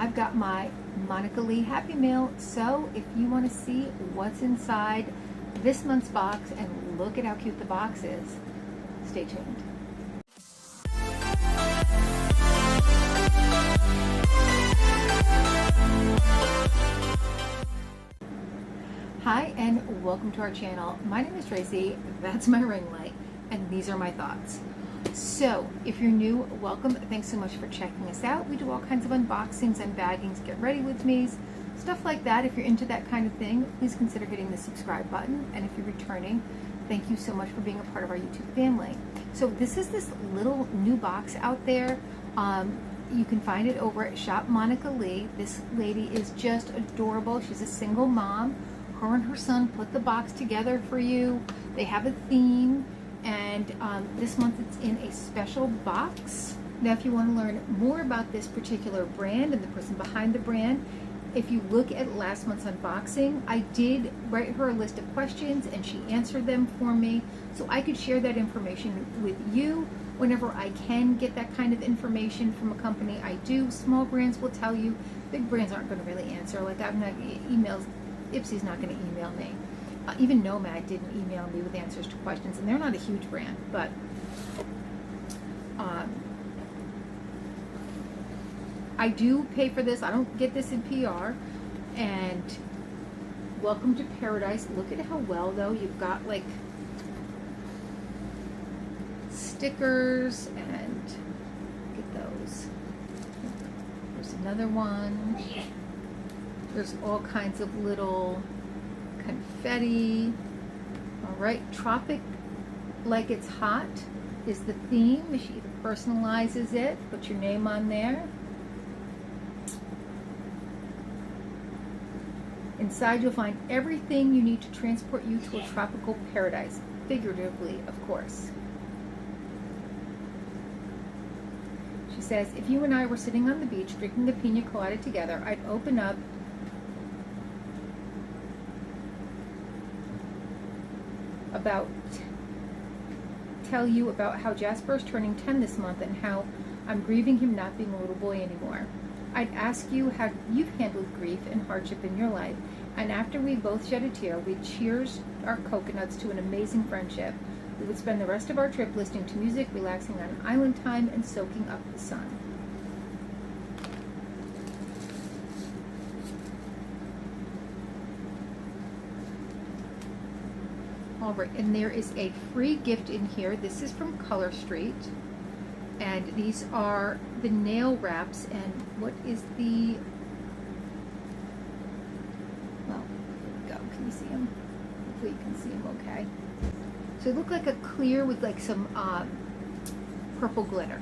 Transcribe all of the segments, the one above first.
I've got my Monica Leigh Happy Mail. So if you want to see what's inside this month's box and look at how cute the box is, stay tuned. Hi and welcome to our channel. My name is Tracy, that's my ring light, and these are my thoughts. So if you're new, welcome. Thanks so much for checking us out. We do all kinds of unboxings, unbaggings, get ready with me's, stuff like that. If you're into that kind of thing, please consider hitting the subscribe button. And if you're returning, thank you so much for being a part of our YouTube family. So this is this little new box out there. You can find it over at Shop Monica Leigh. This lady is just adorable. She's a single mom. Her and her son put the box together for you. They have a theme, and this month it's in a special box. Now, if you want to learn more about this particular brand and the person behind the brand, if you look at last month's unboxing, I did write her a list of questions and she answered them for me, so I could share that information with you whenever I can get that kind of information from a company. I do. Small brands will tell you. Big brands aren't going to really answer. Like, I'm not emails. Ipsy's not going to email me. Even Nomad didn't email me with answers to questions, and they're not a huge brand, but I do pay for this. I don't get this in PR. And welcome to paradise. Look at how well, though, you've got like stickers, and look at those. There's another one. There's all kinds of little confetti. All right, Tropic like it's hot is the theme. She even personalizes it. Put your name on there. Inside you'll find everything you need to transport you to a tropical paradise, figuratively, of course. She says, if you and I were sitting on the beach drinking a pina colada together, I'd open up tell you about how Jasper is turning 10 this month and how I'm grieving him not being a little boy anymore. I'd ask you how you've handled grief and hardship in your life, and after we both shed a tear, we'd cheers our coconuts to an amazing friendship. We would spend the rest of our trip listening to music, relaxing on island time, and soaking up the sun. All right, and there is a free gift in here. This is from Color Street, and these are the nail wraps. And what is the, well, here we go. Can you see them? Hopefully you can see them okay. So they look like a clear with like some purple glitter.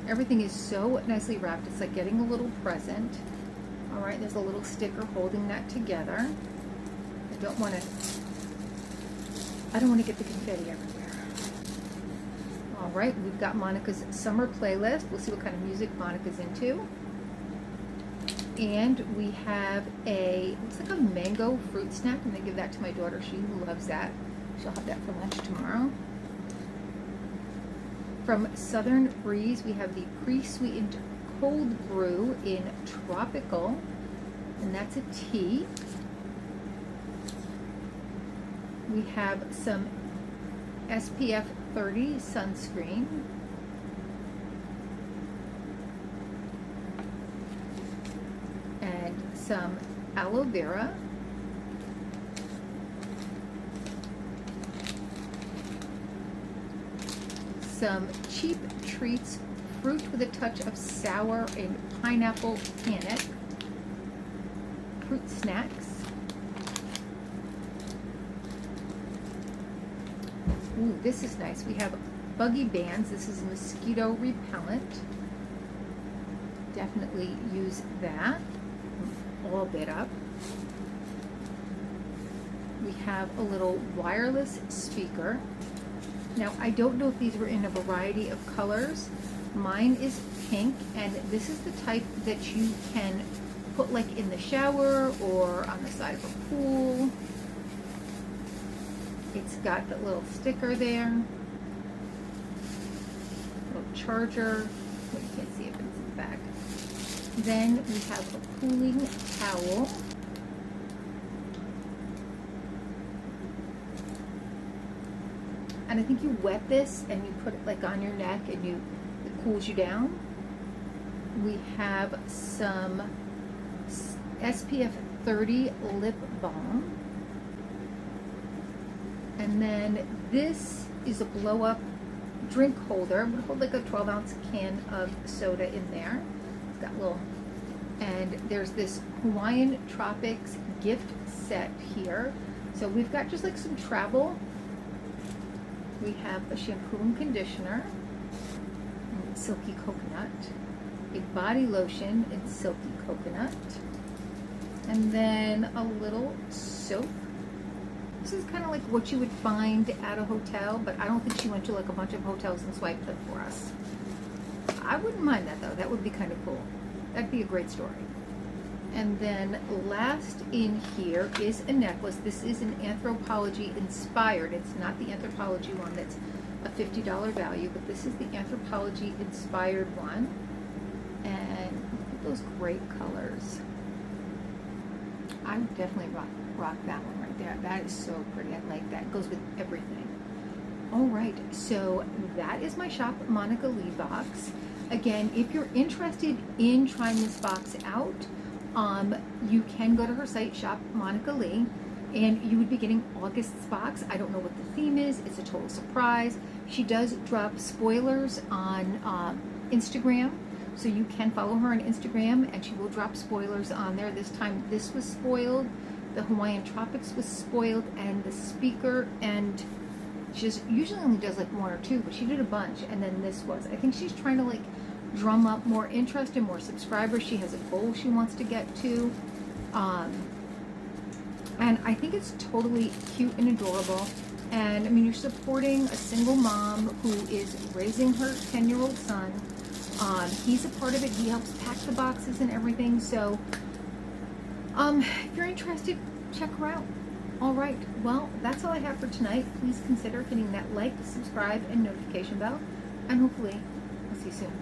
Everything is so nicely wrapped. It's like getting a little present. All right, there's a little sticker holding that together. I don't want to get the confetti everywhere. All right, we've got Monica's summer playlist. We'll see what kind of music Monica's into. And we have looks like a mango fruit snack. I'm gonna give that to my daughter. She loves that. She'll have that for lunch tomorrow. From Southern Breeze, we have the pre-sweetened cold brew in Tropical, and that's a tea. We have some SPF 30 sunscreen. And some aloe vera. Some Cheap Treats fruit with a touch of sour and pineapple panic. Fruit snacks. Ooh, this is nice. We have buggy bands. This is mosquito repellent. Definitely use that. All bit up. We have a little wireless speaker. Now, I don't know if these were in a variety of colors. Mine is pink, and this is the type that you can put like in the shower or on the side of a pool. It's got that little sticker there, little charger. Well, you can't see it, but it's in the back. Then we have a cooling towel. And I think you wet this and you put it like on your neck and it cools you down. We have some SPF 30 lip balm. And then this is a blow up drink holder. I'm gonna hold like a 12-ounce can of soda in there. It's got little, and there's this Hawaiian Tropics gift set here. So we've got just like some travel. We have a shampoo and conditioner in silky coconut, a body lotion in silky coconut, and then a little soap. This is kind of like what you would find at a hotel, but I don't think she went to like a bunch of hotels and swiped them for us. I wouldn't mind that though. That would be kind of cool. That'd be a great story. And then last in here is a necklace. This is an Anthropologie inspired. It's not the Anthropologie one that's a $50 value, but this is the Anthropologie inspired one. And look at those great colors. I would definitely rock that one right there. That is so pretty. I like that. It goes with everything. All right, so that is my Shop Monica Leigh box. Again, if you're interested in trying this box out, you can go to her site, Shop Monica Leigh, and you would be getting August's box. I don't know what the theme is. It's a total surprise. She does drop spoilers on Instagram, so you can follow her on Instagram, and she will drop spoilers on there. This time, this was spoiled. The Hawaiian Tropics was spoiled, and the speaker, and she just usually only does like one or two, but she did a bunch, and then this was. I think she's trying to like drum up more interest and more subscribers. She has a goal she wants to get to. And I think it's totally cute and adorable. And I mean, you're supporting a single mom who is raising her 10-year-old son. He's a part of it. He helps pack the boxes and everything. So if you're interested, check her out. All right, well, that's all I have for tonight. Please consider hitting that like, subscribe, and notification bell. And hopefully, I'll see you soon.